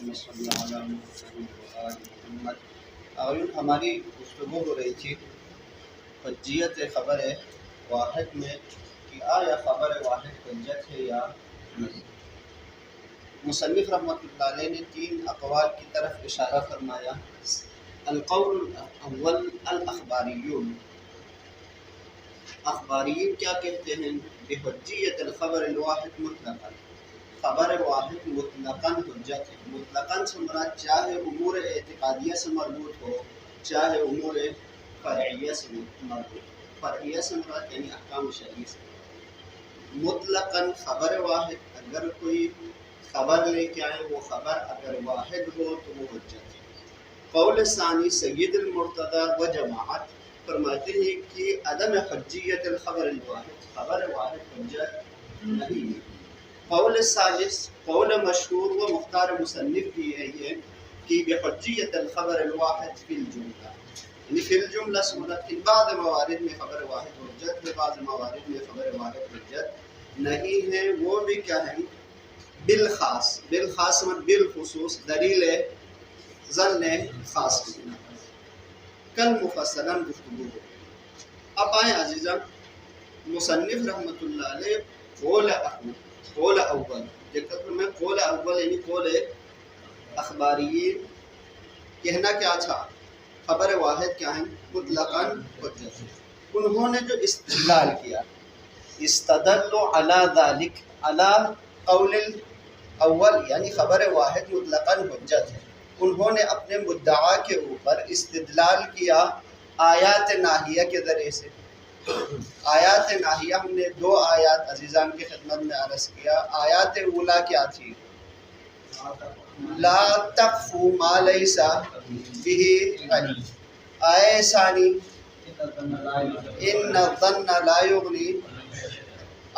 اللهم صل على محمد وآل محمد۔ اور ہماری گفتگو ہو رہی تھی حجیت خبر واحد میں کہ آیا خبر واحد حجت ہے یا نہیں۔ مصنف رحمۃ اللہ علیہ نے 3 اقوال کی طرف اشارہ فرمایا۔ القول الاول الاخباریون، اخباریین کیا کہتے ہیں؟ بحجیت الخبر الواحد مطلقا، خبر واحد مطلقاً حجت ہے۔ مطلقاً سے مراد چاہے امور اعتقادیہ سے مربوط ہو چاہے امور فرعیہ سے مربوط ہو۔ فرعیہ سے مراد یعنی احکام شرعی سے۔ مطلقاً خبر واحد، اگر کوئی خبر لے کے آئے وہ خبر اگر واحد ہو تو وہ حجت ہے۔ قول ثانی سید المرتضی و جماعت فرماتے ہیں کہ عدم حجیت الخبر الواحد، خبر واحد حجت نہیں ہے۔ قول ثالث، قول مشہور و مختار مصنف بھی ہے یہ کہ بحجیت الخبر الواحد فی الجملہ، یعنی فی الجملہ صورت کہ بعض موارد میں خبر واحد حجت ہے، بعض موارد میں خبر واحد حجت نہیں ہے۔ وہ بھی کیا ہے؟ بالخاص، بالخاص مت بالخصوص، دلیل ظن خاص کی بنا پر کل مفصلاً گفتگو ہو۔ اب آئیں عزیزہ، مصنف رحمۃ اللہ علیہ قول اول دقت میں قول اول یعنی قول اخباریین کہنا کیا تھا؟ خبر واحد کیا ہے؟ مطلقاً حجت۔ انہوں نے جو استدلال کیا، استدلوا علی ذلک، علی قول الاول یعنی خبر واحد مطلقاً حجت ہے، انہوں نے اپنے مدعا کے اوپر استدلال کیا آیات ناہیہ کے ذریعے سے۔ آیات ناہیہ ہم نے 2 آیات عزیزان کی خدمت میں عرض کیا۔ آیات اولا کیا تھی؟ لا تقفوا ما لیس بہ علم۔ آیہ ثانی ان الظن لا یغنی۔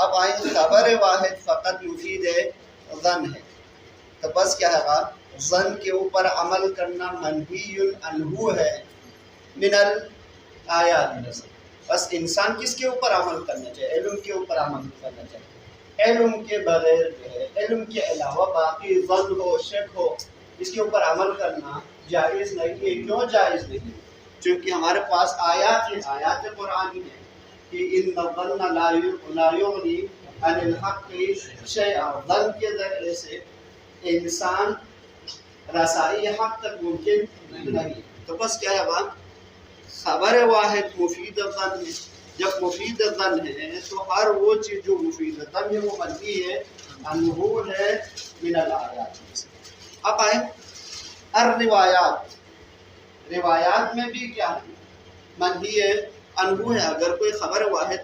اب آئیں خبر واحد فقط مفید ظن ہے، تو بس کیا ہے؟ ظن کے اوپر عمل کرنا منہی عنہ ہے من الآیات۔ بس انسان کس کے اوپر عمل کرنا چاہیے؟ علم کے اوپر عمل کرنا چاہیے۔ علم کے بغیر جو ہے، علم کے علاوہ باقی ظن ہو، شک ہو، اس کے اوپر عمل کرنا جائز نہیں ہے۔ کیوں جائز نہیں؟ چونکہ ہمارے پاس آیات ہیں، آیات قرآنی ہیں کہ ان الظن لا یغنی عن الحق شیئا، ظن کے ذریعے سے انسان رسائی حق تک ممکن نہیں۔ تو بس کیا ہے بات؟ خبر واحد مفید ظن ہے۔ جب مفید ظن ہے تو ہر وہ چیز جو مفید ظن ہے وہ منفی ہے، انہو ہے من الآیات۔ اب آئیں الروایات، روایات میں بھی کیا ہے؟ منفی ہے، انہو ہے۔ اگر کوئی خبر واحد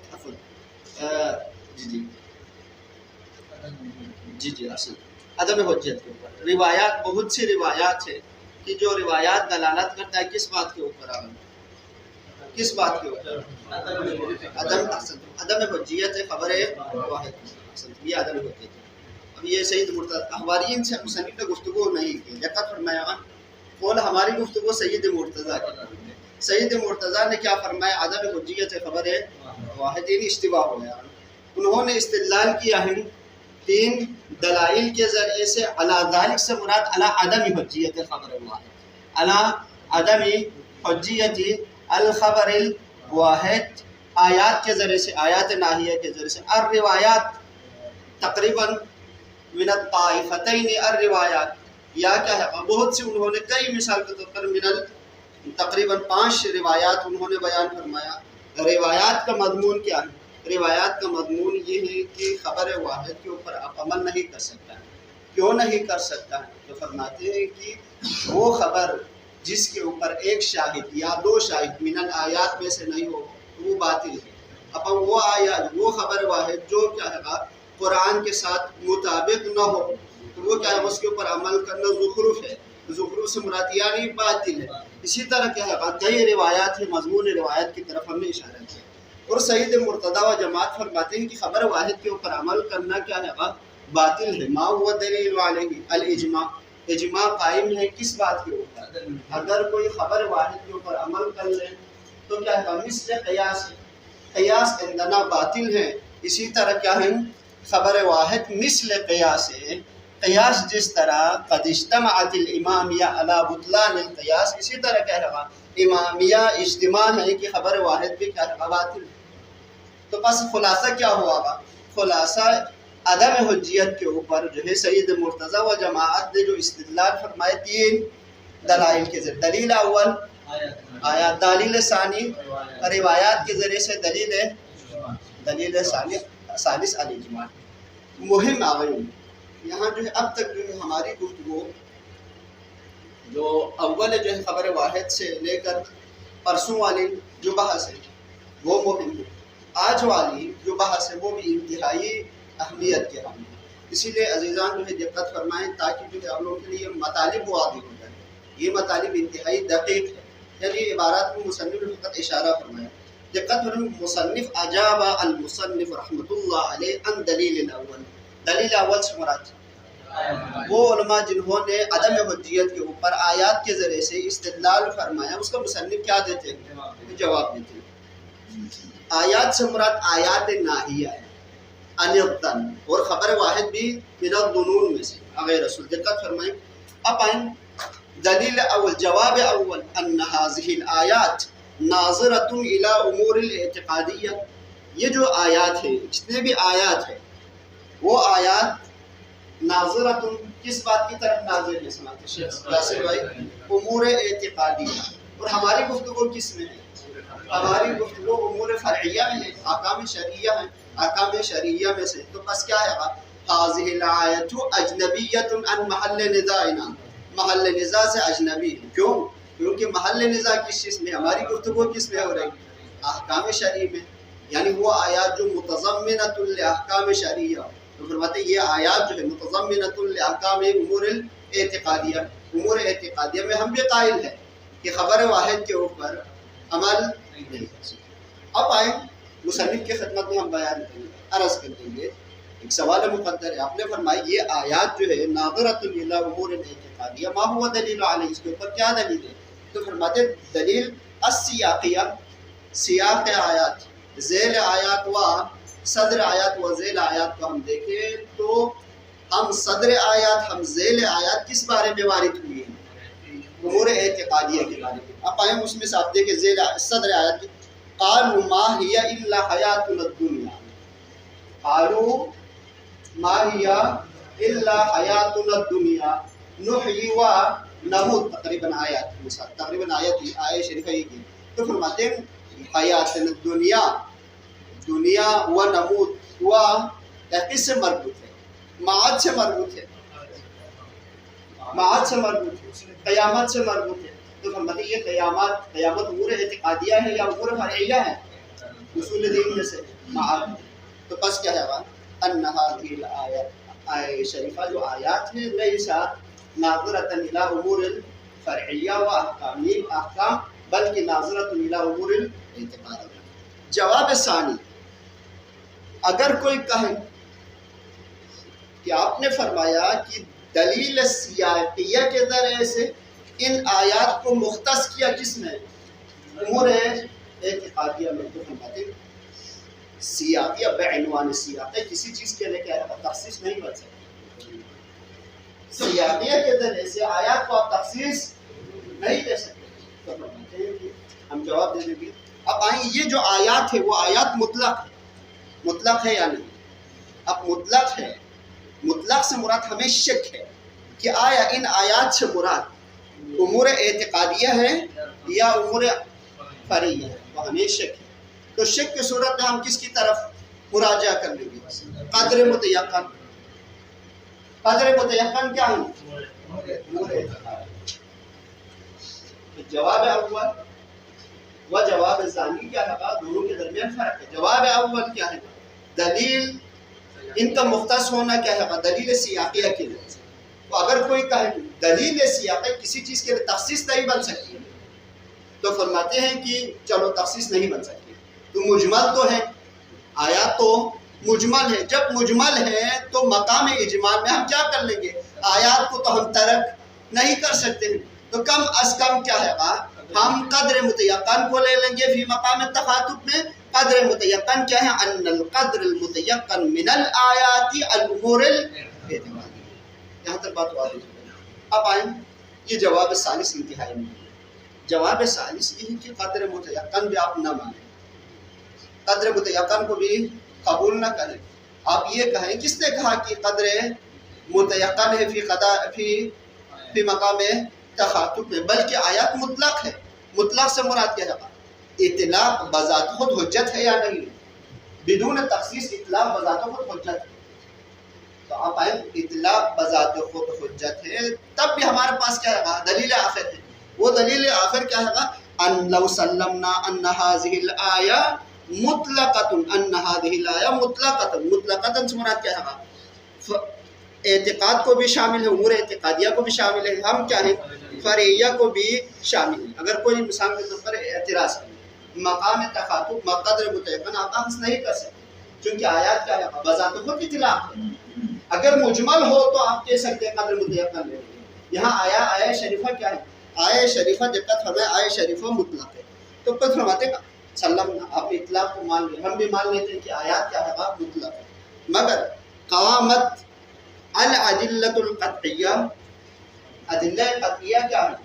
جی اصل عدم حجت کے اوپر روایات، بہت سی روایات ہے کہ جو روایات دلالت کرتا ہے کس بات کے اوپر؟ کس بات کے اوپر؟ عدم حجیت خبر واحد، یہ عدم حجت ہے۔ اب یہ سید مرتضی اخباریین سے مصنف نے گفتگو نہیں کی، دقت فرمایا قول ہماری گفتگو سید مرتضی کی۔ سید مرتضی نے کیا فرمایا؟ عدم حجیت خبر واحد، یعنی اشتباہ ہو گیا۔ انہوں نے استدلال کیا ہے 3 دلائل کے ذریعے سے، علی ذالک سے مراد علی عدم حجیت خبر الواحد، علی عدم حجیت الخبر الواحد، آیات کے ذریعے سے، آیات ناہیہ کے ذریعے سے۔ الروایات تقریباً من الطائفتین، الروایات یا کیا ہے؟ بہت سی انہوں نے کئی مثال کے طور پر تقریباً 5 روایات انہوں نے بیان فرمایا۔ روایات کا مضمون کیا ہے؟ روایات کا مضمون یہ ہے کہ خبر واحد کے اوپر آپ عمل نہیں کر سکتا ہے۔ کیوں نہیں کر سکتا ہے؟ تو فرماتے ہیں کہ وہ خبر جس کے اوپر 1 شاہد یا 2 شاہد من الآیات میں سے نہیں ہو تو وہ باطل ہے۔ اب وہ آیات، وہ خبر واحد جو کیا ہے قرآن کے ساتھ مطابق نہ ہو تو وہ کیا ہے؟ اس کے اوپر عمل کرنا زخرف ہے، زخرف سے مراد یعنی باطل ہے۔ اسی طرح کیا ہے کئی روایات ہیں، مضمون روایت کی طرف ہم نے اشارہ کیا۔ اور سید مرتضی و جماعت فرماتے ہیں کہ خبر واحد کے اوپر عمل کرنا کیا ہے؟ باطل ہے۔ ما هو دلیل علیہ الاجماع، اجماع قائم ہے کس بات کے اوپر؟ اگر کوئی خبر واحد کے اوپر عمل کر لے تو کیا ہے؟ مثل قیاس ہے، قیاس عندنا باطل ہے۔ اسی طرح کیا ہے؟ خبر واحد مثل قیاس ہے، قیاس جس طرح قد اجتمعت الامامیہ علی بطلان القیاس، اسی طرح کہہ رہا امامیہ اجتماع ہے کہ خبر واحد بھی کیا ہے باطل۔ تو بس خلاصہ کیا ہوا گا؟ خلاصہ عدم حجیت کے اوپر جو ہے سید مرتضیٰ و جماعت نے جو استدلال فرمائے 3 دلائل کے ذریعے، دلیل اول آیات، دلیل ثانی روایات کے ذریعے سے، دلیل ثالث الاجماع۔ مہم آ گئی یہاں جو ہے اب تک جو ہے ہماری گفتگو جو اول جو ہے خبر واحد سے لے کر پرسوں والی جو بحث ہے وہ مہم ہے، آج والی جو بحث ہے وہ بھی انتہائی اہمیت کے حامل ہے۔ اسی لیے عزیزان جو ہے دقت فرمائیں تاکہ جو ہے آپ لوگوں کے لیے مطالب واضح ہو جائے۔ یہ مطالب انتہائی دقیق ہے، یعنی عبارات میں مصنف نے فقط اشارہ فرمایا۔ دقت فرمائیں، مصنف اجاب المصنف رحمۃ اللہ علیہ عن دلیل الاول، دلیل اول سے مراد وہ علماء جنہوں نے عدم حجیت کے اوپر آیات کے ذریعے سے استدلال فرمایا، اس کا مصنف کیا دیتے ہیں؟ جواب دیتے ہیں۔ آیات سے مراد آیات ناہیہ ہے، انیقتن، اور خبر واحد بھی من الظنون میں سے غیر رسول۔ دقت فرمائیں، اب آئیں دلیل اول، جواب اول ان هذه الآیات ناظرۃ الی امور الاعتقادیہ، یہ جو آیات ہیں، جتنے بھی آیات ہیں وہ آیات ناظرۃ کس بات کی طرف ناظر ہے؟ سماعت شیخ یاسر بھائی، امور اعتقادیہ۔ اور ہماری گفتگو کس میں ہے؟ ہماری گفتگو امور فرعیہ میں ہے، احکام شرعیہ ہیں، احکام شرعیہ میں سے۔ تو بس کیا ہے هذه الآیۃ اجنبیۃ عن محل نزاعنا، محل نزاع سے اجنبی ہے۔ کیوں؟ کیونکہ محل نزاع کس چیز میں؟ ہماری گفتگو کس میں ہو رہی ہے؟ احکام شرعی میں، یعنی وہ آیات جو متضمنۃ لاحکام شرعیہ، تو فرماتے ہیں یہ آیات جو ہے متضمنۃ لاحکام امور الاعتقادیہ، امور اعتقادیہ میں ہم بھی قائل ہیں کہ خبر واحد کے اوپر عمل نہیں کر سکتے۔ اب آئیں مصنف کی خدمت میں ہم بیان کریں گے، عرض کر دیں گے۔ ایک سوال مقدر ہے، آپ نے فرمایا یہ آیات جو ہے ناظرۃ الی امور اعتقادیہ، ما ہوا دلیل علیہ، اس کے اوپر کیا دلیل ہے؟ تو فرماتے دلیل السیاقیہ، سیاق آیات، ذیل آیات و صدر آیات و ذیل آیات کو ہم دیکھیں تو ہم صدر آیات، ہم ذیل آیات کس بارے میں وارد ہوئی ہیں؟ امور اعتقادیہ کے بارے میں۔ اب آئیں اس میں سے آپ دیکھیں ذیل صدر آیات، قالوا ما ہی الا حیاتنا الدنیا، قالوا ما ہی الا حیاتنا الدنیا نحیی و نموت، تقریباً آیت شریفہ یہ کی۔ تو فرماتے ہیں حیاتنا الدنیا، دنیا و نموت و کس سے مربوط ہے؟ معاد سے مربوط ہے، معاد سے مربوط ہے، قیامت سے مربوط ہے۔ تو فرماتے ہیں یہ قیامت امور اعتقادیہ ہے یا امور فرعیہ ہے؟ اصول دین میں سے معاد۔ تو بس کیا ہے ان هذه الآیات شریفہ جو آیات ہیں لیست ناظرۃ الی امور الفرعیہ و احکام بلکہ ناظرۃ الی امور الاعتقادیہ۔ جواب ثانی، اگر کوئی کہے کہ آپ نے فرمایا کہ دلیل سیاقیہ کے ذریعے سے ان آیات کو مختص کیا کس نے؟ امور اعتقادیہ میں۔ تو فرماتے ہیں سیاقیہ بعنوان سیاقیہ، کسی چیز کے لیے کیا تخصیص نہیں بن سکتی، سیاقیہ کے ذریعے سے آیات کو آپ تخصیص نہیں دے سکتے۔ تو فرماتے ہیں کہ ہم جواب دے دیں گے۔ اب آئیں یہ جو آیات ہے وہ آیات مطلق ہے یا نہیں؟ اب مطلق ہے، مطلق سے مراد ہمیں شک ہے کہ آیا ان آیات سے مراد امور اعتقادیہ ہے یا امور فرعیہ ہے، تو ہمیں شک ہے۔ تو شک کی صورت میں ہم کس کی طرف مراجعہ کر لیں گے؟ قدر متیقن۔ قدر متیقن کیا ہے؟ امور اعتقادیہ۔ جواب اول و جواب ثانی کیا ہے؟ دونوں کے درمیان فرق ہے۔ جواب اول کیا ہے؟ دلیل ان کا مختص ہونا کیا ہے؟ دلیل سیاقیہ کے لیے۔ تو اگر کوئی کہے کہ دلیل سیاقیہ کسی چیز کے لیے تخصیص نہیں بن سکتی ہے، تو فرماتے ہیں کہ چلو تخصیص نہیں بن سکتی، تو مجمل تو ہے، آیات تو مجمل ہے۔ جب مجمل ہے تو مقام اجمال میں ہم کیا کر لیں گے؟ آیات کو تو ہم ترک نہیں کر سکتے ہیں، تو کم از کم کیا ہے ہم قدر متیقن کو لے لیں گے۔ فی مقام تخاطب میں قدر متیقن کیا ہے؟ ان القدر المتیقن من الآیات الامور الاعتقادیہ، یہاں تک بات واضح ہے۔ اب آئیں یہ جواب ثالث انتہائی میں، جواب ثالث یہ ہے کہ قدر متیقن بھی آپ نہ مانیں، قدر متیقن کو بھی قبول نہ کریں۔ آپ یہ کہیں کس نے کہا کہ قدر متیقن ہے فی مقام تخاطب میں، بلکہ آیات مطلق ہے۔ مطلق سے مراد کیا ہے؟ اطلاق بذات خود حجت ہے یا نہیں؟ بدون تخصیص اطلاق بذات خود حجت ہے۔ تو آپ آئیں اطلاق بذات خود حجت ہے، تب بھی ہمارے پاس کیا ہے؟ دلیل آخر ہے۔ وہ دلیل آخر کیا ہے؟ ان لو سلمنا ان هذه الايه مطلقۃ، ان هذه الايه مطلقۃ، مطلقۃ سے مراد کیا ہے؟ اعتقاد کو بھی شامل ہے، امور اعتقادیہ کو بھی شامل ہے، ہم کیا ہے؟ فرعیہ کو بھی شامل ہے۔ اگر کوئی مثال کے طور پر اعتراض کرے مقام تخاطب مقدر متیقن آپ اخذ نہیں کر سکتے، چونکہ آیات کیا ہے؟ بذات خود اطلاق ہے۔ اگر مجمل ہو تو آپ کہہ سکتے ہیں قدر متیقن ہے۔ یہاں آیا شریفہ کیا ہے؟ آیا شریفہ دقت فرمائے، آیا شریفہ مطلق ہے، تو پھر فرماتے ہیں سلم آپ اطلاق کو مان لیں، ہم بھی مان لیتے ہیں کہ آیات کیا ہے؟ مطلق ہے۔ مگر قوامت الادلۃ القطعیہ، ادلہ قطعیہ کیا ہے؟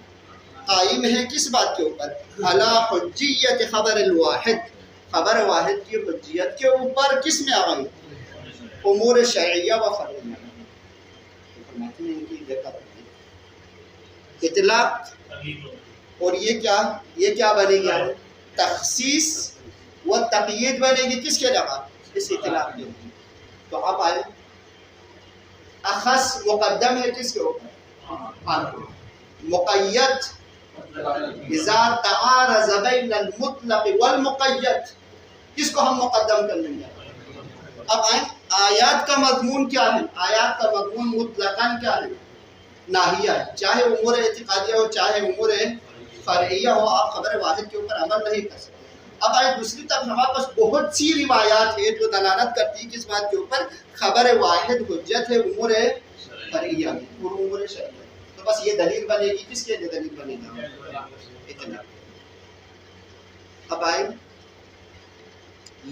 قائم ہے کس بات کے اوپر؟ علی حجیت خبر الواحد، خبر واحد کی حجیت کے اوپر کس میں آ گئی؟ امور شرعیہ و فرعیہ۔ فرماتے ہیں کہ اطلاق اور یہ کیا بنے گا؟ تخصیص و تقیید بنے گی کس کے علاوہ؟ اس اطلاق کے اوپر۔ تو آپ آئے اخص مقدم ہے کس کے اوپر؟ مقید اذا تعارض بین المطلق والمقید، کس کو ہم مقدم کر لیں گے؟ اب آئیں آیات کا مضمون کیا ہے؟ آیات کا مضمون مطلقاً کیا ہے؟ ناہیہ ہے، چاہے امور اعتقادیہ ہو چاہے امور فرعیہ ہو، آپ خبر واحد کے اوپر عمل نہیں کر سکتے۔ اب آئے دوسری طرف ہمارے پاس بہت سی روایات ہیں جو دلالت کرتی ہے کس بات کے اوپر؟ خبر واحد حجت ہے امور فرعیہ میں اور امور شرعیہ۔ تو بس یہ دلیل بنے گی، کس کے لیے دلیل بنے گا؟ اتنا۔ اب آئے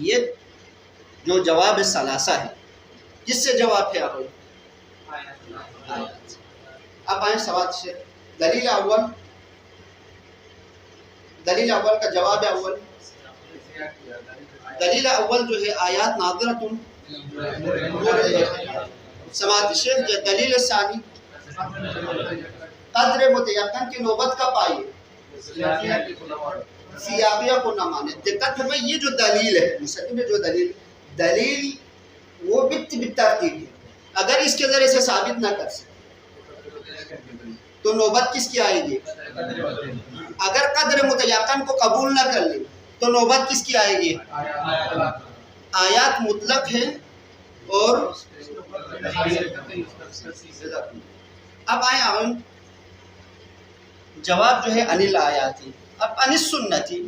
یہ جو جواب ثلاثہ ہے کس سے جواب ہے؟ آیات۔ اب آئیں سوال سے دلیل اول کا جواب اول، دلیل اول جو ہے آیات ناظرۃ سماعت شیخ۔ دلیل ثانی قدر متیقن کی نوبت کب آئی؟ سیاقیہ کو نہ مانے۔ دقت ہے یہ جو دلیل ہے مصنف نے جو دلیل وہ بالترتیب ہے، اگر اس کے ذریعے سے ثابت نہ کر سکے تو نوبت کس کی آئے گی؟ اگر قدر متیقن کو قبول نہ کر لیں تو نوبت کس کی آئے گی؟ آیات مطلق ہے اور اب آئیں جواب جو ہے انل آیاتی۔ اب ان سنتی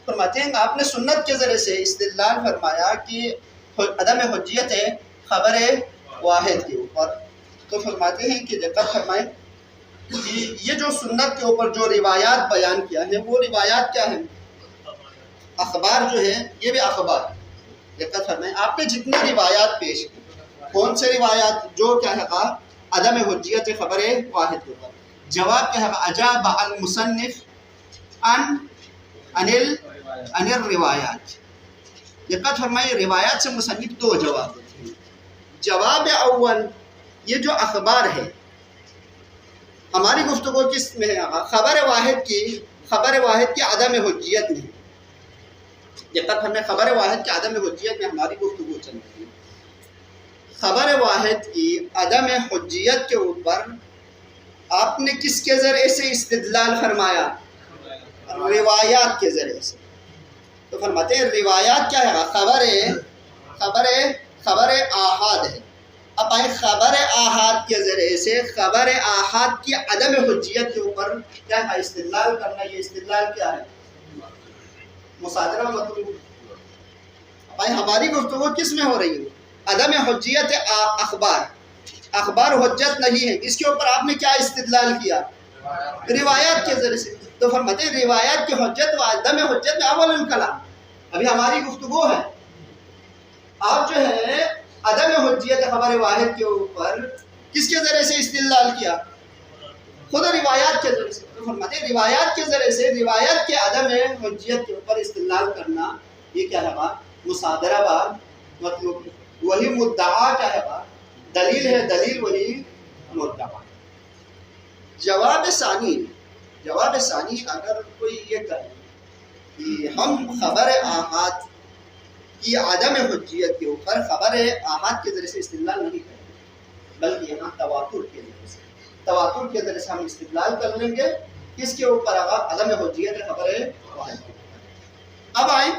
فرماتے ہیں آپ نے سنت کے ذریعے سے استدلال فرمایا کہ عدم حجیت ہے خبر واحد کے اوپر، تو فرماتے ہیں کہ دقت فرمائیں کہ یہ جو سنت کے اوپر جو روایات بیان کیا ہے وہ روایات کیا ہیں؟ اخبار جو ہے یہ بھی اخبار۔ دقت فرمائیں آپ نے جتنی روایات پیش کی، کون سے روایات جو کیا ہے عدم حجیت خبر واحد کے اوپر؟ جواب کیا ہے؟ اجاب المصنف عن الروایات۔ دقت فرمائیں روایات سے مصنف دو جواب دیتے ہیں۔ جواب اول یہ جو اخبار ہے ہماری گفتگو کس میں ہے؟ خبر واحد کی عدم حجیت میں۔ دقت ہمیں خبر واحد کی عدم حجیت میں ہماری گفتگو چل رہی ہے۔ خبر واحد کی عدم حجیت کے اوپر آپ نے کس کے ذریعے سے استدلال فرمایا؟ روایات کے ذریعے سے۔ تو فرماتے ہیں روایات کیا ہے؟ خبر آحاد ہے۔ اب آئے خبر آحاد کے ذریعے سے خبر آحاد کی عدم حجیت کے اوپر کیا ہے استدلال کرنا۔ یہ استدلال کیا ہے؟ مصادرہ مطلوب۔ اب آئے ہماری گفتگو کس میں ہو رہی ہے؟ عدم حجیت اخبار حجت نہیں ہے، اس کے اوپر آپ نے کیا استدلال کیا؟ روایات کے ذریعے سے۔ تو فرماتے ہیں روایات کی حجت و عدم حجت میں اول الکلام، ابھی ہماری گفتگو ہے۔ آپ جو ہے عدم حجیت خبر واحد کے اوپر کس کے ذریعے سے استدلال کیا؟ خود روایات کے ذریعے سے. تو فرماتے ہیں روایات کے ذریعے سے روایت کے عدم حجیت کے اوپر استدلال کرنا یہ کیا ہے بات؟ مصادرہ بات، مطلب وہی مدعا کیا ہے بات؟ دلیل ہے، دلیل وہی مدعا. جواب ثانی اگر کوئی یہ کہے کہ ہم خبر آحاد کی عدم حجیت کے اوپر خبر آحاد کے ذریعے سے استدلال نہیں کریں گے، بلکہ یہاں تواتر کے ذریعے سے ہم استدلال کر لیں گے. کس کے اوپر؟ عدم حجیت خبر واحد. اب آئیں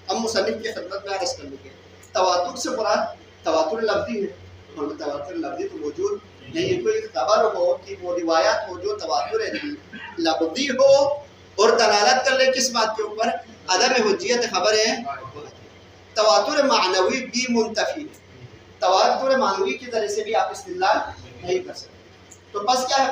ہم مصنف کی خدمت میں عرض کر لیں گے تواتر سے مراد تواتر لفظی ہے. تواتر لفظی تو موجود نہیں. کوئی خبر ہو کہ وہ روایت ہو جو تواتر لفظی ہو اور دلالت کر لے کس بات کے اوپر؟ عدم حجیت خبر ہے. تواتر معنوی بھی منتفی ہے. تواتر معنوی کے ذریعے سے بھی آپ استدلال نہیں کر سکتے. تو بس کیا ہے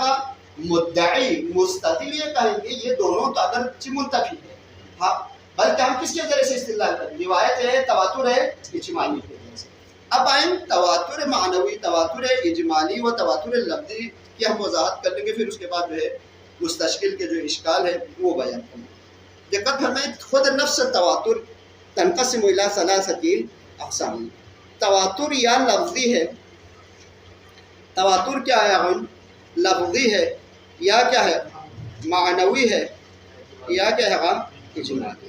مدعی مستدل یہ کہیں گے یہ دونوں تو اگر منتفی ہے، ہاں، بلکہ ہم کس کے ذریعے سے استدلال کریں؟ روایت ہے، تواتر ہے، اجمالی کے ذریعے سے. اب آئیں تواتر معنوی، تواتر اجمالی و تواتر لفظی کی ہم وضاحت کر لیں گے، پھر اس کے بعد جو ہے مستشکل کے جو اشکال ہے وہ بیان کریں گے. دقت فرمائیں خود نفس تواتر تنقسم الی ثلاثۃ اقسام. تواتر یا لفظی ہے، تواتر کیا ہے؟ لفظی ہے یا کیا ہے؟ معنوی ہے یا کیا ہے؟ اجمالی.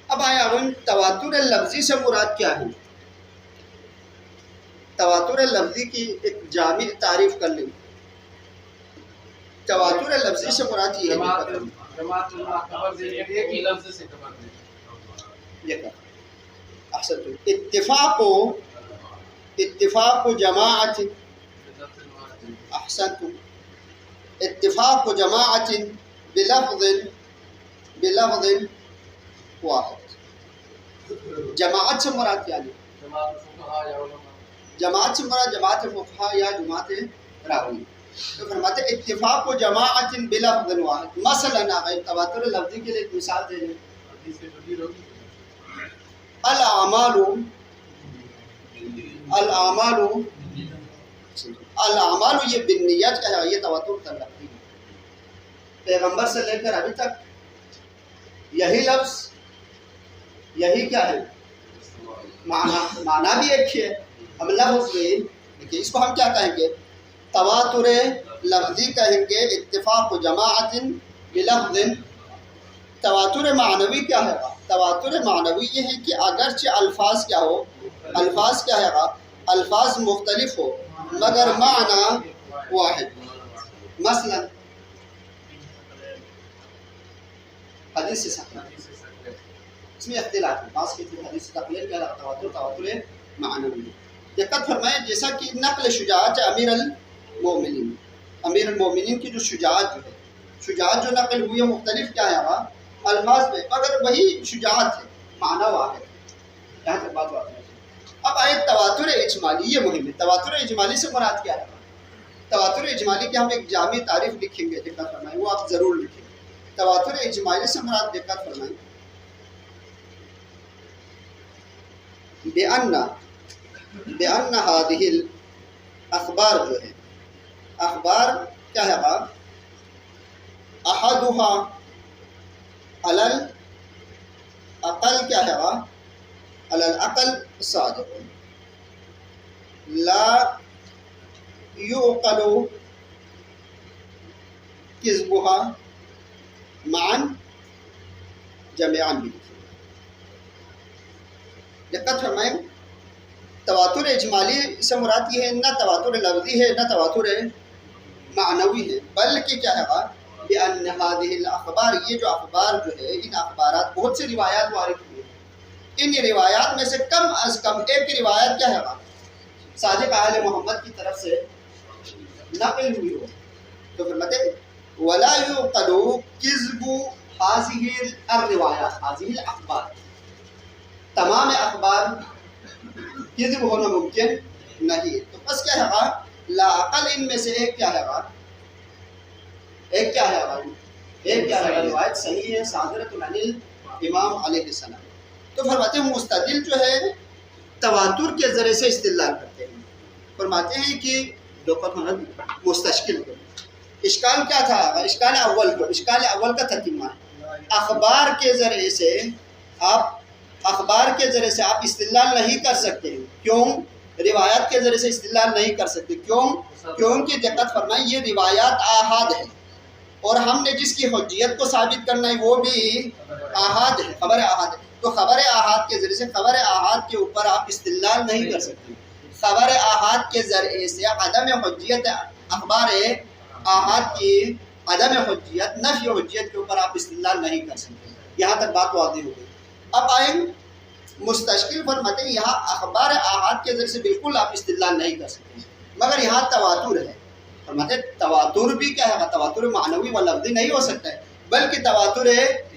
اب آیا تواتر لفظی سے مراد کیا ہے؟ تواتر لفظی کی ایک جامع تعریف کر لیں. تواتر لفظی سے مراد یہ ہے اتفاق جماعت احسنتم اتفاق جماعت بلفظ واحد. جماعت سے مراد کیا ہے؟ جماعت سے مراد جماعت فقہا یا جماعت راوی. تو فرماتے ہیں اتفاق و جماعت بلفظ واحد. مثلا اگر تواتر لفظی کے لیے ایک مثال دے دیں، الاعمال یہ بالنیات کا ہے، یہ تواتر کا لفظی ہے. پیغمبر سے لے کر ابھی تک یہی لفظ، یہی کیا ہے معنی بھی ایک ہی ہے. ہم لفظ میں دیکھیے اس کو ہم کیا کہیں گے؟ تواتر لفظی کہیں گے. اتفاق و جماعت بلفظ. تواتر معنوی کیا ہے؟ تواتر معنوی یہ ہے کہ اگرچہ الفاظ کیا ہو، الفاظ کیا ہے؟ الفاظ مختلف ہو مگر معنی واحد. مثلا حدیث سے اس میں اختلاف ہے. بعض کی حدیث سے تقلید کیا ہے تواتر معنوی. دقت فرمائیں جیسا کہ نقل شجاعت امیر المومنین، امیر المومنین کی جو شجاعت جو ہے، شجاعت جو نقل ہوئی ہے مختلف کیا ہے الفاظ میں، مگر وہی شجاعت ہے، معنی واحد ہے. یہاں تک بات واضح ہے. اب آئے تواتر اجمالی. یہ مہم ہے. تواتر اجمالی سے مراد کیا ہے؟ تواتر اجمالی کی ہم ایک جامع تعریف لکھیں گے، دقت فرمائیں وہ آپ ضرور لکھیں. تواتر اجمالی سے مراد دقت فرمائیں بأن هذه الاخبار جو ہے، اخبار کیا ہے؟ احدها علل اقل کیا ہے؟ علل اقل صادق لا يعقل كذبها معا جميعا بھی. دقت فرمائیں تواتر اجمالی سے مراد یہ ہے نہ تواتر لفظی ہے نہ تواتر معنوی ہے، بلکہ کیا ہے بأن هذه الاخبار، یہ جو اخبار جو ہے، ان اخبارات بہت سے روایات وارد ہوئی ہیں، ان روایات میں سے کم از کم ایک روایت کیا ہے صادق آل محمد کی طرف سے نقل ہوئی ہو. تو فرماتے ولا يعقل كذب هذه الروایات، هذه الاخبار، تمام اخبار کذب ہونا ممکن نہیں. تو بس کیا ہے لا عقل ان میں سے ایک کیا ہے ایک کیا ہے روایت صحیح ہے صادرۃ عن الامام علیہ السلام. تو فرماتے ہیں مستدل جو ہے تواتر کے ذریعے سے استدلال کرتے ہیں. فرماتے ہیں کہ مستشکل کو اشکال کیا تھا؟ اشکال اول کا تتمہ ہے۔ اخبار کے ذریعے سے آپ استدلال نہیں کر سکتے۔ کیوں؟ روایات کے ذریعے سے استدلال نہیں کر سکتے۔ کیونکہ دقت فرمائیں یہ روایات آحاد ہے، اور ہم نے جس کی حجیت کو ثابت کرنا ہے وہ بھی آحاد ہے، خبر آحاد ہے۔ تو خبر آحاد کے ذریعے سے خبر آحاد کے اوپر آپ استدلال نہیں کر سکتے۔ خبر آحاد کے ذریعے سے عدم حجیت اخبار آحاد کی عدم حجیت، نفی حجیت کے اوپر آپ استدلال نہیں کر سکتے۔ یہاں تک بات واضح ہو گئی۔ اب آئیں مستشکل فرماتے ہیں یہاں اخبار آحاد کے ذریعے سے بالکل آپ استدلال نہیں کر سکتے، مگر یہاں تواتر ہے۔ فرماتے ہیں تواتر بھی کیا ہے؟ تواتر معنوی و لفظی نہیں ہو سکتا ہے، بلکہ تواتر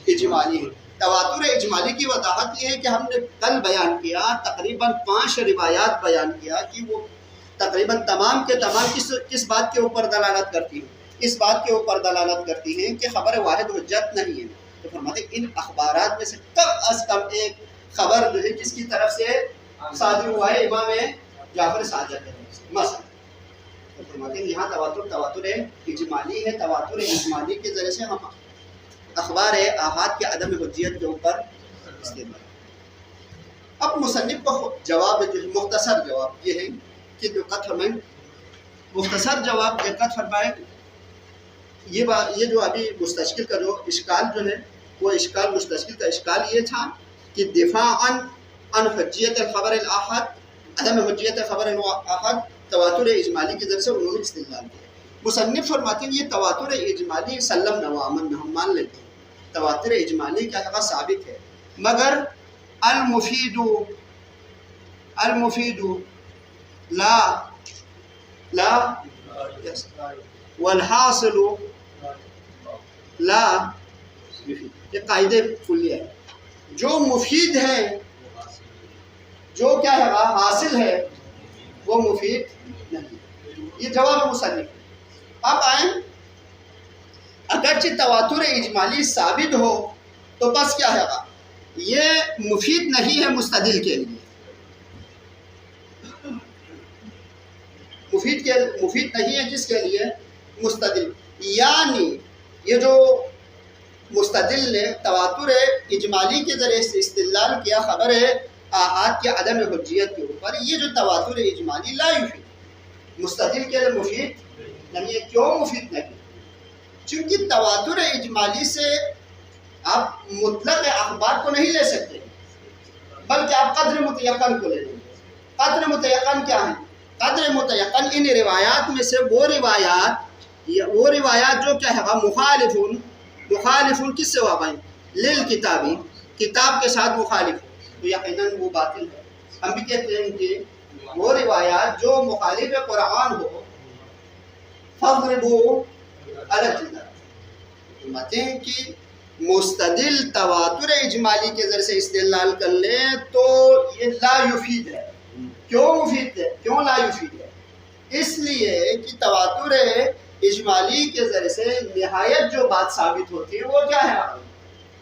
اجمالی ہے۔ تواتر اجمالی کی وضاحت یہ ہے کہ ہم نے کل بیان کیا، تقریباً 5 روایات بیان کیا کہ وہ تقریباً تمام کے تمام کس بات کے اوپر دلالت کرتی ہیں؟ اس بات کے اوپر دلالت کرتی ہیں کہ خبر واحد حجت نہیں ہے۔ تو فرماتے ہیں ان اخبارات میں سے کم از کم ایک خبر جو ہے جس کی طرف سے صادر ہوا ہے امام جعفر صادق ہے مثلا۔ تو فرماتے ہیں یہاں تواتر اجمالی ہے۔ تواتر اجمالی کے ذریعے سے ہم اخبار آحاد کے عدم حجیت کے اوپر استعمال۔ اب مصنف کو جواب جو ہے مختصر جواب یہ ہے کہ دقت فرمائیں، مختصر جواب دقت فرمائیں، یہ جو ابھی مستشکل کا جو اشکال جو ہے وہ اشکال مستشکل کا اشکال یہ تھا کہ دفاعاً عن حجیت الخبر الاحاد، عدم حجیت خبر الاحاد تواتر اجمالی کی ذریعے سے انہوں نے استدلال کیا۔ مصنف فرماتے ہیں یہ تواتر اجمالی سلم نوامن ہم مان لیتے ہیں، تواتر اجمالی کیا ہے ثابت ہے، مگر المفید لا والحاصل لا، یہ قاعدے کلیہ ہے۔ جو مفید ہے، جو کیا ہے حاصل ہے، وہ مفید نہیں۔ یہ جواب مصنف۔ اب آئیں اگرچہ تواتر اجمالی ثابت ہو تو بس کیا ہے یہ مفید نہیں ہے مستدل کے لیے، مفید نہیں ہے جس کے لیے مستدل، یعنی یہ جو مستدل نے تواتر اجمالی کے ذریعے سے استدلال کیا خبر آحاد کے عدم حجیت کے اوپر، یہ جو تواتر اجمالی لا یفید، مستدل کے لیے مفید نہیں ہے۔ کیوں مفید نہیں؟ چونکہ تواتر اجمالی سے آپ مطلق اخبار کو نہیں لے سکتے، بلکہ آپ قدر متیقن کو لے لیں گے۔ قدر متیقن کیا ہے؟ قدر متیقن ان روایات میں سے وہ روایات جو کیا ہے مخالفون کس سے واقع ہیں؟ للکتابی، کتاب کے ساتھ مخالف ہو تو یقیناً وہ باطل ہے۔ ہم بھی کہتے ہیں کہ وہ روایات جو مخالف قرآن ہو فضربوا علی الجدار، فرماتے ہیں کہ مستدل تواتر اجمالی کے ذریعے سے استدلال کر لیں تو یہ لا یفید ہے۔ کیوں مفید ہے؟ کیوں لا یفید ہے؟ اس لیے کہ تواتر اجمالی کے ذریعے سے نہایت جو بات ثابت ہوتی ہے وہ کیا ہے؟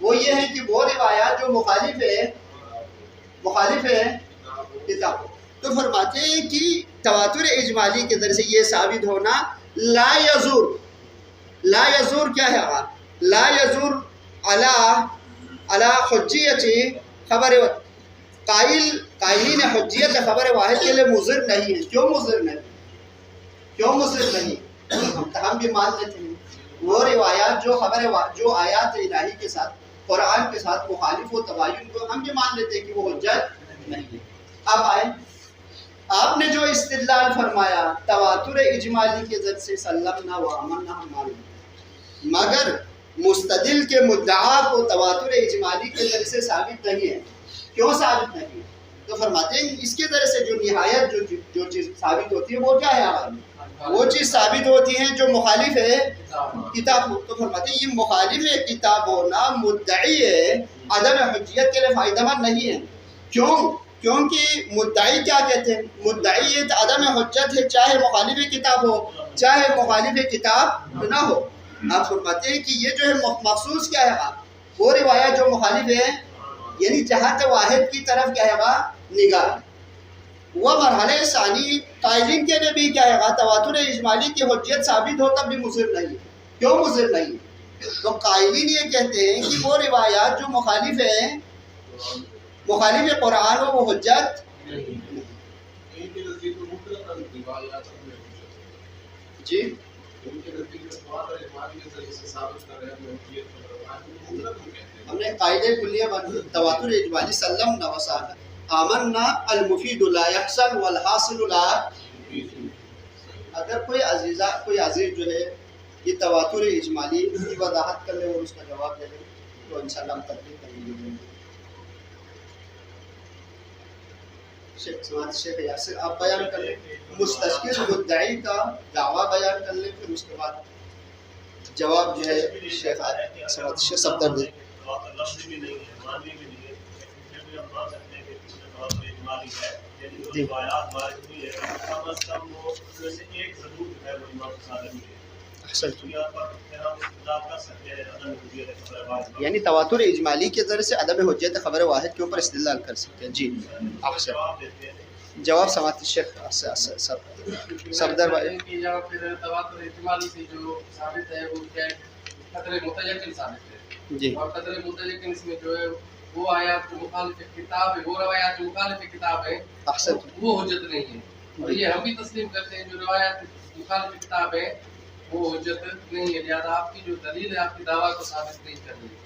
وہ یہ ہے کہ وہ روایات جو مخالف ہے کتاب۔ تو فرماتے ہیں کہ تواتر اجمالی کے ذریعے سے یہ ثابت ہونا لا یزور کیا ہے؟ لا یزور علی حجیت خبر قائلین حجیت خبر واحد کے لیے مضر نہیں ہے۔ کیوں مضر نہیں؟ ہم بھی مان لیتے ہیں وہ روایات جو آیات الہی کے ساتھ قرآن کے ساتھ مخالف و تباین کو ہم بھی مان لیتے ہیں کہ وہ حجت نہیں ہے۔ اب آئے آپ نے جو استدلال فرمایا تواتر اجمالی کے ذریعے سے سلمنا و امنا ہم مان لیتے، مگر مستدل کے مدعا کو تواتر اجمالی کے ذریعے سے ثابت نہیں ہے۔ کیوں ثابت نہیں ہے؟ تو فرماتے ہیں اس کے ذریعے سے جو نہایت جو چیز ثابت ہوتی ہے وہ کیا ہے؟ وہ چیز ثابت ہوتی ہے جو مخالف ہے کتاب ہو۔ تو فرماتے ہیں یہ مخالف کتاب ہونا مدعی عدم حجیت کے لیے فائدہ مند نہیں ہے۔ کیونکہ مدعی کیا کہتے ہیں؟ مدعی یہ عدم حجت ہے چاہے مخالف کتاب ہو چاہے مخالف کتاب نہ ہو۔ آپ فرماتے ہیں کہ یہ جو ہے مخصوص کیا ہے وہ روایت جو مخالف ہے، یعنی جہت واحد کی طرف کیا ہے نگاہ ہے۔ وہ مرحلہ ثانی قائلین کے لیے بھی کیا ہے تواتر اجمالی کی حجیت ثابت ہو تب بھی مضر نہیں ہے. کیوں مضر نہیں ہے؟ تو قائلین یہ کہتے ہیں کہ وہ روایات جو مخالف ہیں، مخالف قرآن ہو، وہ حجت جی ہم نے قاعدے کلیہ تواتر اجمالی سلم نوسا آمنا المفید لا یحصل والحاصل لا. اگر کوئی عزیز جو ہے یہ تواتر اجمالی کی وضاحت کر لے اور اس کا جواب دے دے تو انشاءاللہ ہم تقریر کریں گے. شیخ یاسر آپ بیان کر لیں، مستشکل مدعی کا دعویٰ بیان کر لیں، پھر اس کے بعد جواب جو ہے شیخ صفدر دے. یعنی تواتر اجمالی کے ذریعے سے عدم حجت خبر واحد کے اوپر استدلال کر سکتے ہیں. جی جواب سماعت الشیخ صفدر بھائی. تواتر اجمالی سے جو ثابت ہے وہ کیا ہے؟ قدر متیقن ثابت ہے. جی اور قدر متیقن اس میں جو ہے وہ آیات جو مخالف کتاب ہے، وہ روایات جو مخالف کتاب ہے وہ حجت نہیں ہے. اور یہ ہم بھی تسلیم کرتے ہیں جو روایات مخالف کتاب ہے وہ حجت نہیں ہے. لہٰذا آپ کی جو دلیل ہے آپ کی دعویٰ کو ثابت نہیں کر رہی ہے.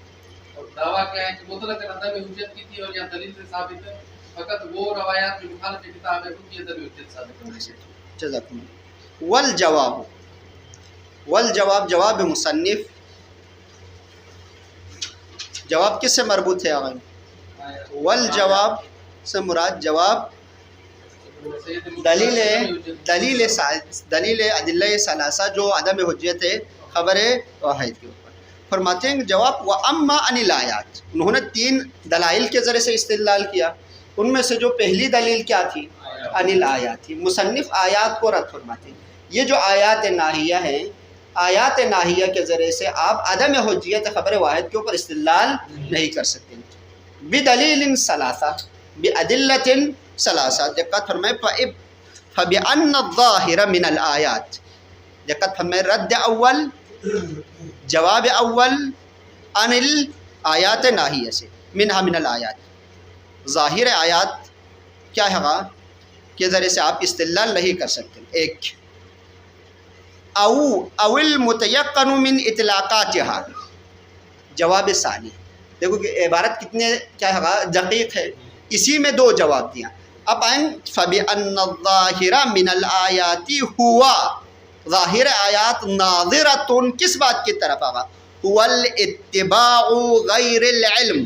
اور دعویٰ کیا ہے کہ مطلق عدم حجت کی تھی اور یہاں دلیل سے ثابت ہے. فقط وہ روایات جو مخالف کتاب ہے ان کی عدم حجت ثابت کرنی ہے. جزاکم اللہ. والجواب جواب مصنف جواب کس سے مربوط ہے آغاز؟ والجواب سے مراد جواب دلیل ادلہ ثلاثہ جو عدم حجت ہے خبر واحد کے اوپر. فرماتے ہیں جواب واما عن الآیات، انہوں نے 3 دلائل کے ذریعے سے استدلال کیا. ان میں سے جو پہلی دلیل کیا تھی؟ عن الآیات تھی. مصنف آیات کو رد فرماتے ہیں. یہ جو آیات ناہیہ ہیں، آیات ناہیہ کے ذریعے سے آپ عدم حجیت خبر واحد کے اوپر استدلال نہیں کر سکتے. بدلیل ثلاثہ بادلۃ ثلاثہ. دقت فرمائے فبأن الظاہر من الآیات. دقت فرمائے رد اول جواب اول عن الآیات ناہیہ سے، منہا من الآیات. ظاہر آیات کیا ہے کے ذریعے سے آپ استدلال نہیں کر سکتے. ایک او المتیقن من اطلاقاتها. جواب ثانی. دیکھو کہ عبارت کتنے کیا ہے دقیق ہے، اسی میں 2 جواب دیا. اب آئیں فبأن الظاہر من الآیات ہوا، ظاہر آیات ناظرۃ کس بات کی طرف آگا؟ هو الاتباع غیر العلم،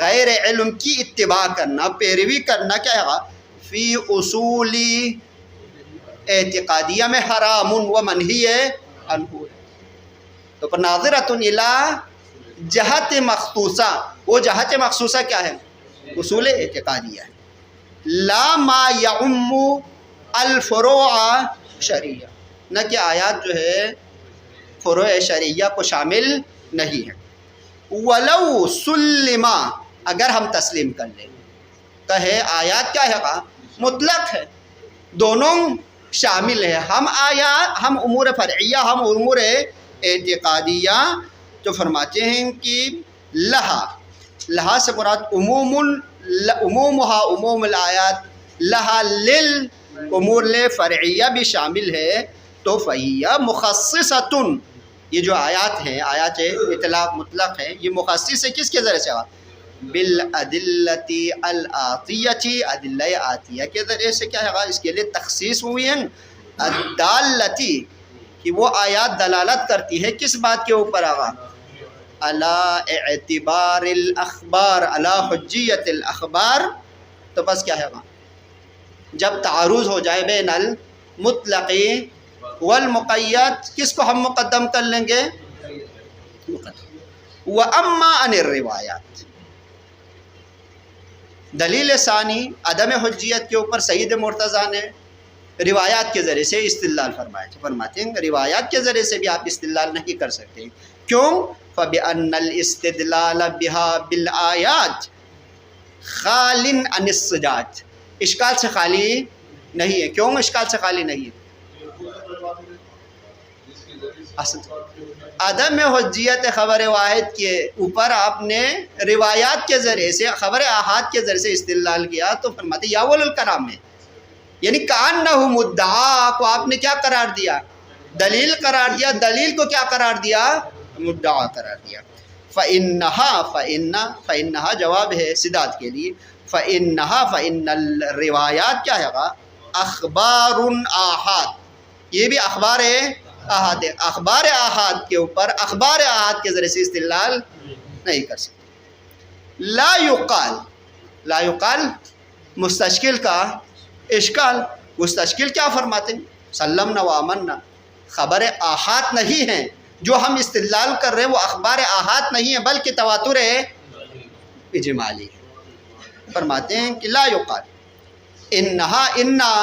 غیر علم کی اتباع کرنا، پیروی کرنا کیا ہے فی اصول اعتقادیہ میں حرام و منہی عنہ. تو پر ناظرۃ الی جہت مخصوصہ، وہ جہت مخصوصہ کیا ہے؟ اصول اعتقادیہ ہے. لا ما یعم الفروع شرعیہ، نہ کہ آیات جو ہے فروع شرعیہ کو شامل نہیں ہے. ولو سلما، اگر ہم تسلیم کر لیں کہے آیات کیا ہے مطلق ہے، دونوں شامل ہے، ہم امور فرعیہ ہم امور اعتقادیہ، تو فرماتے ہیں کہ لہا سے مراد عمومها عموم الآیات، لہا للامور فرعیہ بھی شامل ہے. تو فہیہ مخصصۃ، یہ جو آیات ہیں آیات اطلاق مطلق ہے، یہ مخصص ہے کس کے ذریعے سے؟ بالادلۃ الآتیۃ، ادلہ آتیہ کے ذریعے سے کیا ہے اس کے لیے تخصیص ہوئی ہیں. الدالتی، کہ وہ آیات دلالت کرتی ہے کس بات کے اوپر آغا؟ علی اعتبار الاخبار، علی حجیت الاخبار. تو بس کیا ہے جب تعارض ہو جائے بین المطلق والمقید، کس کو ہم مقدم کر لیں گے؟ واما عن الروایات. دلیل ثانی عدم حجیت کے اوپر سید مرتضیٰ نے روایات کے ذریعے سے استدلال فرماتے ہیں روایات کے ذریعے سے بھی آپ استدلال نہیں کر سکتے. کیوں؟ فبأن الاستدلال بها بالآیات خال عن السجاج. اشکال سے خالی نہیں ہے. کیوں اشکال سے خالی نہیں ہے؟ عدم حجیت خبر واحد کے اوپر آپ نے روایات کے ذریعے سے خبر احاد کے ذریعے سے استدلال کیا تو فرماتے یا اول الکلام ہے، یعنی کأنہ مدعا کو آپ نے کیا قرار دیا؟ دلیل قرار دیا. دلیل کو کیا قرار دیا؟ مدعا قرار دیا. فإنہا جواب ہے سداد کے لیے. فإن الروایات کیا ہے گا؟ اخبار احاد. یہ بھی اخبار احاد ہے. اخبار احاد کے اوپر اخبار احاد کے ذریعے سے استدلال نہیں کر سکتے. لا یقال مستشکل کا اشکال. مستشکل کیا فرماتے ہیں؟ سلمنا و آمنا خبر احاد نہیں ہیں جو ہم استدلال کر رہے ہیں، وہ اخبار احاد نہیں ہیں بلکہ تواتر اجمالی ہے. فرماتے ہیں کہ لا یقال انہا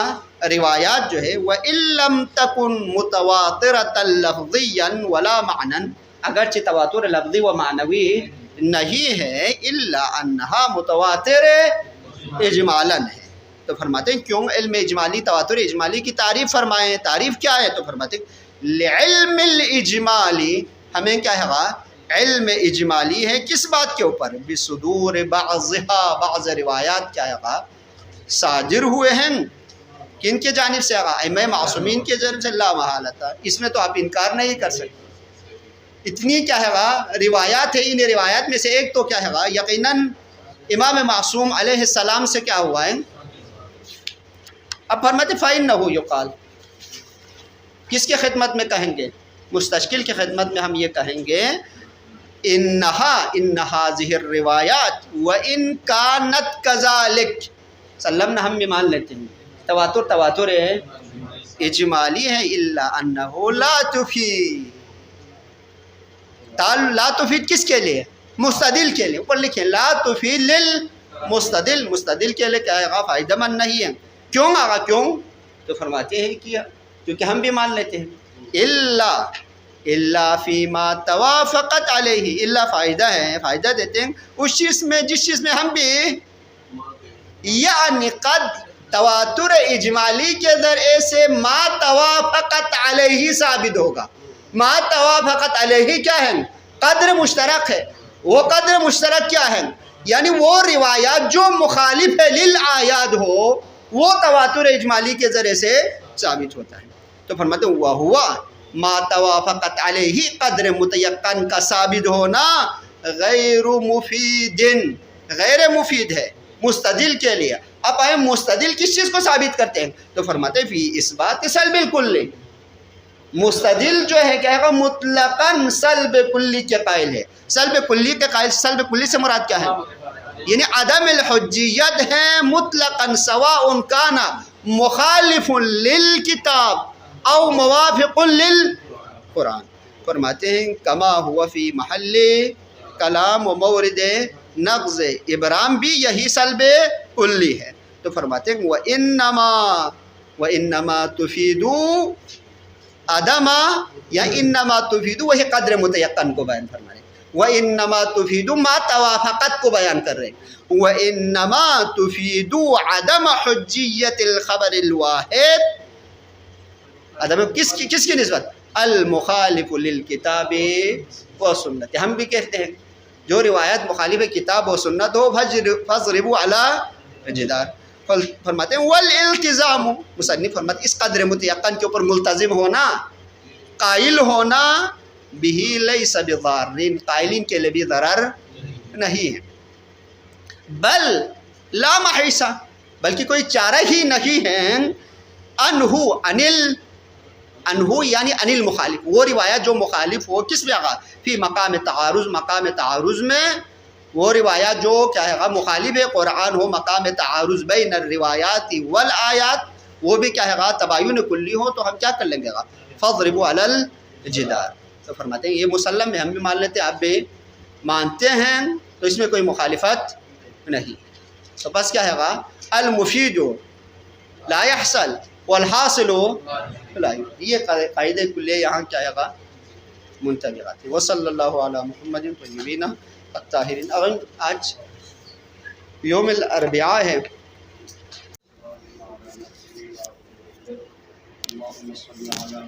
روایات جو ہے وَإِن لَمْ تَكُن مُتَوَاتِرَةً لَفْظِيًّا وَلَا مَعْنًا، اگرچہ تواتر لفظی و معنوی نہیں ہے، إِلَّا أَنَّهَا مُتَوَاتِرَ اجمالاً ہے. تو فرماتے ہیں کیوں علم اجمالی تواتر اجمالی کی تعریف فرمائیں. تعریف کیا ہے؟ تو فرماتے ہیں لعلم الاجمالی، ہمیں کیا ہے گا؟ علم اجمالی ہے. کس بات کے اوپر؟ بصدور بعضها، بعض روایات کیا ہے گا؟ صادر ہوئے ہیں. کن کے جانب سے آگا؟ ائمہ معصومین کے جانب سے لا محالتا. اس میں تو آپ انکار نہیں کر سکتے. اتنی کیا ہے گا روایات ہے. ان روایات میں سے ایک تو کیا ہے گا یقیناً امام معصوم علیہ السلام سے کیا ہوا ہے. اب فرماتے فَإِنَّهُ يُقَال، کس کے خدمت میں کہیں گے؟ مستشکل کی خدمت میں ہم یہ کہیں گے ان هذه الروایات وَإِن كَانَتْ كَذَلِكَ. سلمنا ہم بھی مان لیتے ہیں تواتر اجمالی ہے. الا انه لا تفید. لا تفید کس کے لیے؟ مستدل کے لیے. اوپر لکھیں لا تفید للمستدل. مستدل کے لیے کیا ہے؟ فائدہ مند نہیں ہے. کیوں آگا؟ کیوں؟ تو فرماتے ہیں کیا کیونکہ ہم بھی مان لیتے ہیں الا فیما توافقت علیہ. الا فائدہ ہے، فائدہ دیتے ہیں اس چیز میں جس چیز میں ہم بھی، یعنی قد تواتر اجمالی کے ذریعے سے ما توافقت علیہ ثابت ہوگا. ما توافقت علیہ کیا ہے؟ قدر مشترک ہے. وہ قدر مشترک کیا ہے؟ یعنی وہ روایات جو مخالف ہے للآیات ہو وہ تواتر اجمالی کے ذریعے سے ثابت ہوتا ہے. تو فرماتے ہیں وَهُوَ ما توافقت علیہ قدر متیقن کا ثابت ہونا غیر مفید ہے مستدل کے لیے. اب آئے مستدل کس چیز کو ثابت کرتے ہیں؟ تو فرماتے ہیں فی اثبات سلب الکلی. مستدل جو ہے کیا ہے؟ مطلقاً سلب کلی کے قائل ہے. سلب کلی کے قائل، سلب کلی سے مراد کیا ہے؟ یعنی عدم الحجیت ہے مطلقاً سواء کان مخالف للکتاب او موافق للقرآن. فرماتے ہیں کما ہوا فی محل کلام و مورد نقض ابرام بھی یہی سلب کلی ہے. تو فرماتے ہیں وَإِنَّمَا تُفِيدُ عدم یا انما تفید وہی قدر متیقن کو بیان فرما رہے ہیں. وَإِنَّمَا تُفِيدُ ما توافقت کو بیان کر رہے ہیں. وَإِنَّمَا تُفِيدُ عدم حجیت الخبر الواحد. عدم کس کی نسبت؟ المخالف للکتاب و سنت. ہم بھی کہتے ہیں جو روایت مخالف کتاب و سنت ہو فَاضْرِبُوا عَلَى الجِدَارِ. فرماتے ہیں والالتزام، مصنف فرماتے ہیں اس قدر متیقن کے اوپر ملتزم ہونا، قائل ہونا بِهِ لَيْسَ بِضَارٍ، قائلین کے لیے بھی ضرر نہیں ہے. بل لا محیصہ، بلکہ کوئی چارہ ہی نہیں ہے انہو یعنی انل مخالف، وہ روایت جو مخالف ہو کس میں آگا؟ فی مقام تعارض، مقام تعارض میں وہ روایات جو کیا ہے مخالف قرآن ہو، مقام تعارض بین الروایات والآیات، وہ بھی کیا ہے تباین کلی ہو تو ہم کیا کر لیں گے گا؟ فَاضْرِبُوا عَلَى الْجِدَارِ. تو فرماتے ہیں یہ مسلم ہے، ہم بھی مان لیتے ہیں، آپ بھی مانتے ہیں، تو اس میں کوئی مخالفت نہیں. تو بس کیا ہے گا المفید لا يحصل والحاصل لا يوجد. یہ قاعدہ کلیہ یہاں کیا ہے گا منطبقات. وصلی اللہ علی محمد طیبین الطاہرین. اگر آج یوم الاربعاء ہے اللهم صل على